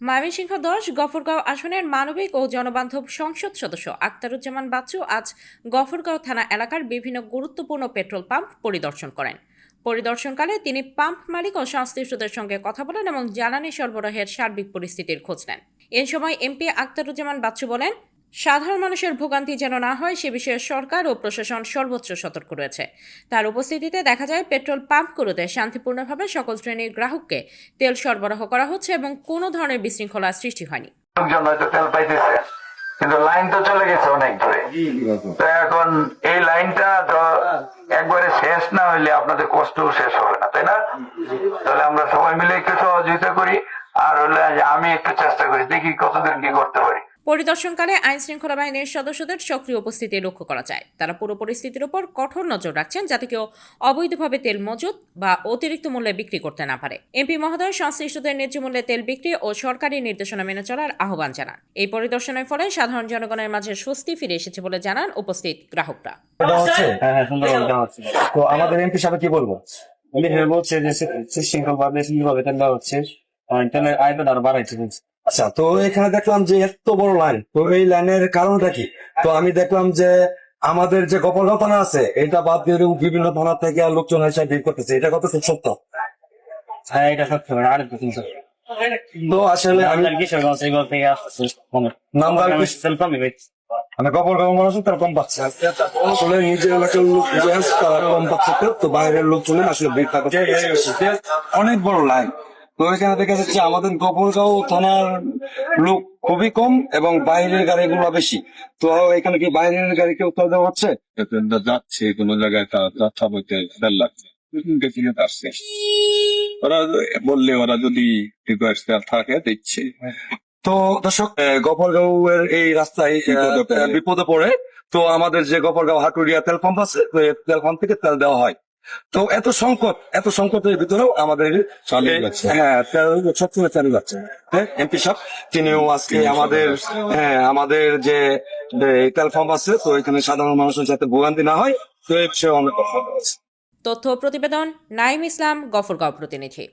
ময়মনসিংহ ১০ গফরগাঁও আসনের মানবিক ও জনবান্ধব সংসদ সদস্য আখতারুজ্জামান বাচ্চু আজ গফরগাঁও থানা এলাকার বিভিন্ন গুরুত্বপূর্ণ পেট্রোল পাম্প পরিদর্শন করেন। পরিদর্শনকালে তিনি পাম্প মালিক ও সংশ্লিষ্টদের সঙ্গে কথা বলেন এবং জ্বালানি সরবরাহের সার্বিক পরিস্থিতির খোঁজ নেন। এ সময় এমপি আখতারুজ্জামান বাচ্চু বলেন, সাধারণ মানুষের ভোগান্তি যেন না হয় সে বিষয়ে সরকার ও প্রশাসন সর্বোচ্চ সতর্ক রয়েছে। তার উপস্থিতিতে দেখা যায় পেট্রোল পাম্পগুলোতে শান্তিপূর্ণভাবে সকল শ্রেণীর গ্রাহককে তেল সরবরাহ করা হচ্ছে এবং কোনো ধরনের বিশৃঙ্খলা সৃষ্টি হয়নি। লোকজন হয়তো তেল পাইতেছে, কিন্তু লাইন তো চলে গেছে অনেক দূরে। তো এখন এই লাইনটা একবারে শেষ না হইলে আপনাদের কষ্ট শেষ হবে না, তাই না? তাহলে আমরা সবাই মিলে একটু সহযোগিতা করি, আর হলে আমি একটু চেষ্টা করি, দেখি কতদিন কি করতে পারি। পরিদর্শনকালে আইন শৃঙ্খলা বাহিনীর সদস্যদের সক্রিয় উপস্থিতি লক্ষ্য করা যায়। তারা পুরো পরিস্থিতির উপর কঠোর নজর রাখছেন যাতে কেউ অবৈধভাবে তেল মজুত বা অতিরিক্ত মূল্যে বিক্রি করতে না পারে। এমপি মহোদয় সংশ্লিষ্টদের ন্যায্য মূল্যে তেল বিক্রি ও সরকারি নির্দেশনা মেনে চলার আহ্বান জানান। এই পরিদর্শনের ফলে সাধারণ জনগণের মাঝে স্বস্তি ফিরে এসেছে বলে জানান উপস্থিত গ্রাহকরা। তো আমাদের এমপি সাহেব কি বলবো? বলছে যে শৃঙ্খলভাবে তেল দেওয়া হচ্ছে, তেলের আয়তন আরো বাড়াইছে। আচ্ছা, তো এখানে দেখলাম যে এত বড় লাইন, তো এই লাইনের কারণটা কি? তো আমি দেখলাম যে আমাদের যে গফরগাঁও থানা আছে এটা বাদ দিয়ে বিভিন্ন থানা থেকে লোকজন এসে ভিড় করতেছে, এটা কত সত্য? হ্যাঁ, এটা সত্য। তো আসলে আমি নাম্বার মানে গফরগাঁও মানুষ তার কম পাচ্ছে, আসলে নিজের এলাকার লোক তারা কম পাচ্ছে, তো বাইরের লোকজনের আসলে ভিড় থাকে। অনেক বড় লাইন, তো এখানে দেখা যাচ্ছে আমাদের গফরগাঁও থানার লোক খুবই কম এবং বাইরের গাড়িগুলো বেশি। তো এখানে কি বাইরের গাড়ি কেউ উত্তর দেওয়া হচ্ছে? যাচ্ছে কোন জায়গায় যাত্রা বইতে তেল লাগছে, আসছে ওরা বললে ওরা যদি থাকে দিচ্ছে। তো দর্শক, গফরগাঁও এর এই রাস্তায় বিপদে পড়ে, তো আমাদের যে গফরগাঁও হাটুরিয়া তেল পাম্প আছে, তেল পাম্প থেকে তেল দেওয়া হয়। তো এত সংকটের ভিতরেও আমাদের তেল সবসময় চালু যাচ্ছে। এমপি সাহেব তিনিও আজকে আমাদের যে তেল পাম্প আছে, তো এখানে সাধারণ মানুষের যাতে ভোগান্তি না হয়, তো এই বিষয়ে অনেক কথা বলছে। তথ্য প্রতিবেদন নাইম ইসলাম, গফরগাঁও প্রতিনিধি।